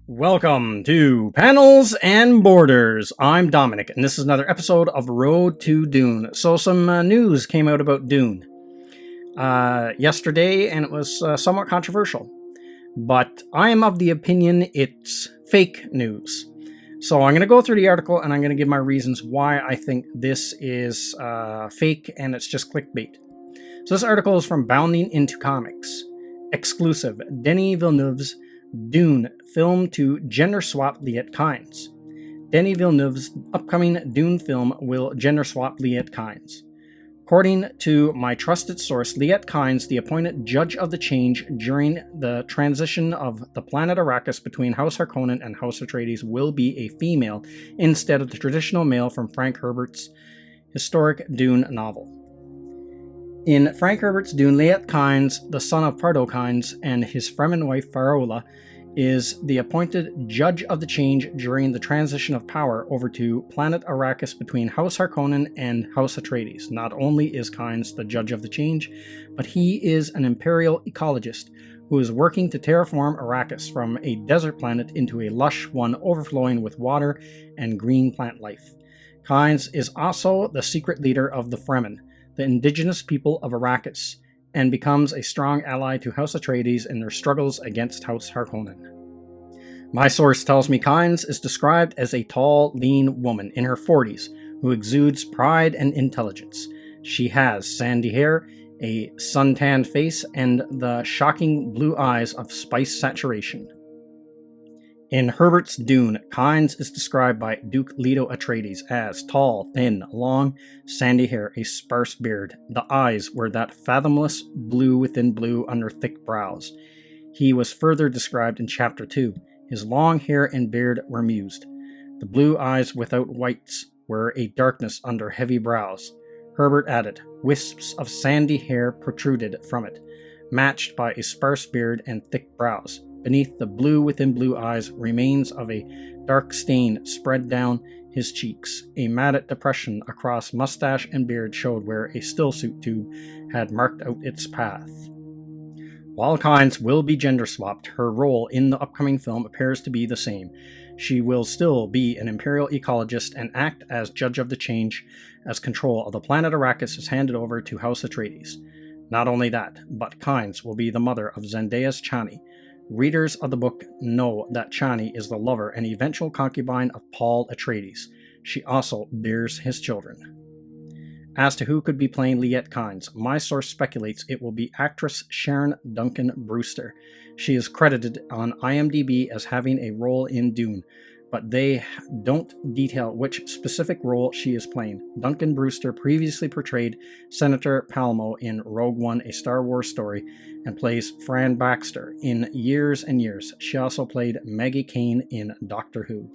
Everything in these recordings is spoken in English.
Welcome to Panels and Borders. I'm Dominic, and this is another episode of Road to Dune. So some news came out about Dune yesterday, and it was somewhat controversial. But I am of the opinion it's fake news. So I'm going to go through the article, and I'm going to give my reasons why I think this is fake, and it's just clickbait. So this article is from Bounding Into Comics. Exclusive, Denis Villeneuve's Dune film to gender swap Liet Kynes. Denis Villeneuve's upcoming Dune film will gender swap Liet Kynes. According to my trusted source, Liet Kynes, the appointed judge of the change during the transition of the planet Arrakis between House Harkonnen and House Atreides, will be a female instead of the traditional male from Frank Herbert's historic Dune novel. In Frank Herbert's Dune, Liet Kynes, the son of Pardo Kynes, and his Fremen wife Farola, is the appointed judge of the change during the transition of power over to planet Arrakis between House Harkonnen and House Atreides. Not only is Kynes the judge of the change, but he is an imperial ecologist who is working to terraform Arrakis from a desert planet into a lush one overflowing with water and green plant life. Kynes is also the secret leader of the Fremen, the indigenous people of Arrakis, and becomes a strong ally to House Atreides in their struggles against House Harkonnen. My source tells me Kynes is described as a tall, lean woman in her 40s who exudes pride and intelligence. She has sandy hair, a suntanned face, and the shocking blue eyes of spice saturation. In Herbert's Dune, Kynes is described by Duke Leto Atreides as tall, thin, long, sandy hair, a sparse beard. The eyes were that fathomless blue within blue under thick brows. He was further described in Chapter 2. His long hair and beard were mused. The blue eyes without whites were a darkness under heavy brows. Herbert added, wisps of sandy hair protruded from it, matched by a sparse beard and thick brows. Beneath the blue within blue eyes, remains of a dark stain spread down his cheeks. A matted depression across mustache and beard showed where a stillsuit tube had marked out its path. While Kynes will be gender swapped, her role in the upcoming film appears to be the same. She will still be an imperial ecologist and act as judge of the change as control of the planet Arrakis is handed over to House Atreides. Not only that, but Kynes will be the mother of Zendaya's Chani. Readers of the book know that Chani is the lover and eventual concubine of Paul Atreides. She also bears his children. As to who could be playing Liet Kynes, my source speculates it will be actress Sharon Duncan-Brewster. She is credited on IMDb as having a role in Dune, but they don't detail which specific role she is playing. Duncan-Brewster previously portrayed Senator Palmo in Rogue One, a Star Wars story, and plays Fran Baxter in Years and Years. She also played Maggie Kane in Doctor Who.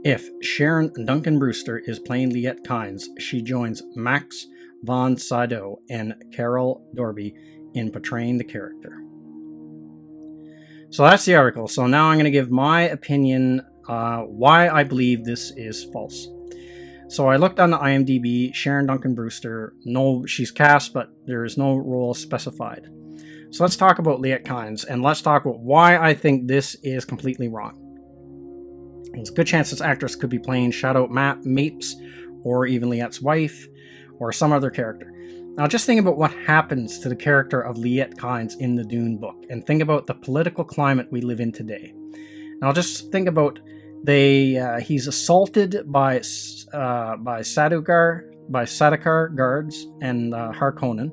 If Sharon Duncan-Brewster is playing Liet Kynes, she joins Max von Sydow and Carol Dorby in portraying the character. So that's the article. So now I'm going to give my opinion why I believe this is false. So I looked on the IMDb, Sharon Duncan-Brewster. No, she's cast, but there is no role specified. So let's talk about Liet Kynes, and let's talk about why I think this is completely wrong. There's a good chance this actress could be playing Shadow Mapes, or even Liet's wife, or some other character. Now just think about what happens to the character of Liet Kynes in the Dune book, and think about the political climate we live in today. Now just think about he's assaulted by Sardaukar guards and Harkonnen.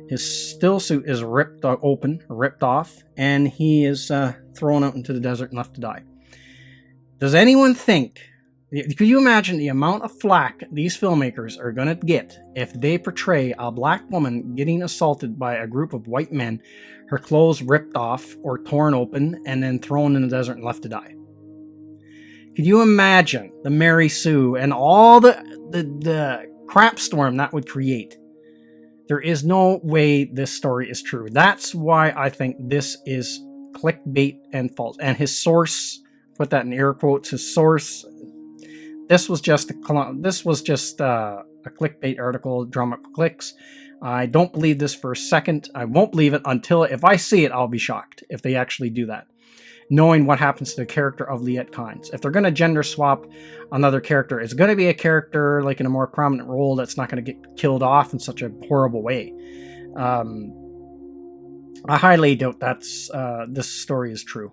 His stillsuit is ripped off, and he is thrown out into the desert and left to die. Does anyone think, could you imagine the amount of flack these filmmakers are going to get if they portray a black woman getting assaulted by a group of white men, her clothes ripped off or torn open, and then thrown in the desert and left to die? Could you imagine the Mary Sue and all the crap storm that would create? There is no way this story is true. That's why I think this is clickbait and false. And his source, put that in air quotes, his source, this was just a clickbait article, drum up clicks. I don't believe this for a second. I won't believe it until, if I see it, I'll be shocked if they actually do that. knowing what happens to the character of Liet Kynes. If they're going to gender swap another character, it's going to be a character like in a more prominent role that's not going to get killed off in such a horrible way. I highly doubt that's this story is true.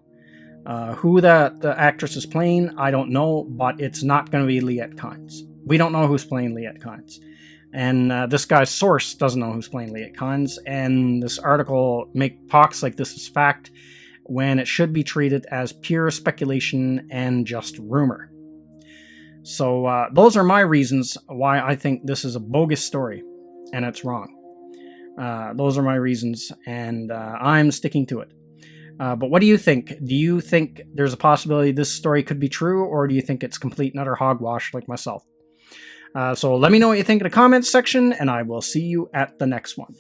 Who the actress is playing, I don't know, but it's not going to be Liet Kynes. We don't know who's playing Liet Kynes. And this guy's source doesn't know who's playing Liet Kynes, and this article talks like this is fact, when it should be treated as pure speculation and just rumor. So those are my reasons why I think this is a bogus story, and it's wrong. Those are my reasons, and I'm sticking to it. But what do you think? Do you think there's a possibility this story could be true, or do you think it's complete and utter hogwash like myself? So let me know what you think in the comments section, and I will see you at the next one.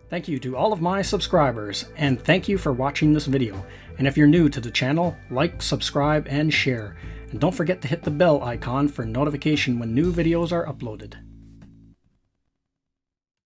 Thank you to all of my subscribers, and thank you for watching this video. And if you're new to the channel, like, subscribe, and share. And don't forget to hit the bell icon for notification when new videos are uploaded.